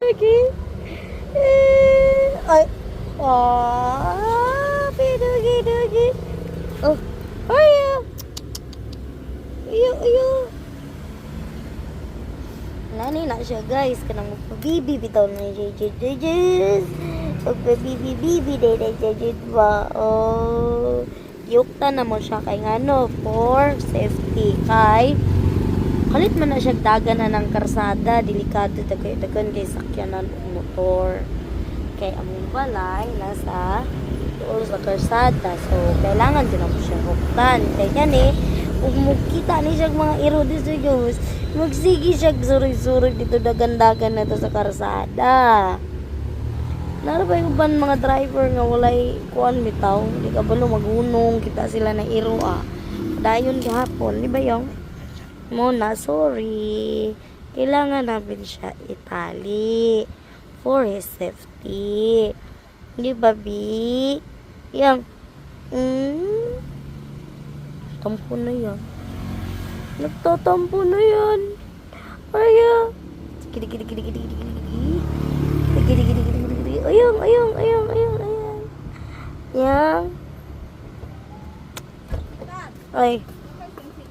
Okay. Ay. Pidugi-dugi. Oh. Ayo. Ayo. Nani na siya guys. Kanang magpabibi bitaw na jejejejej. Magpabibi de ba. Oh. Yukta na mo siya kay ngano for safety kay kalit man na siya dagan na ng karsada, delikado dagan kay sakyanan og motor. Kay among balay nasa doon sa karsada. So kailangan din mo siya huktan. Kay gani ug mukita ni siya mga iro di sa Diyos, magsigi siya suroy-suroy dito dagan-dagan na to sa karsada. Lalo ba yung ban mga driver nga walay kuan bitaw, di ka balo magunong kita sila na iro dayon gihapon, di ba yung muna, sorry. Kailangan namin siya itali for his safety. Hindi ba, Bi? Yang, tampo na yan. Nagtatampo na yan. Aya. Gidi. Ayang. Yang. Ay.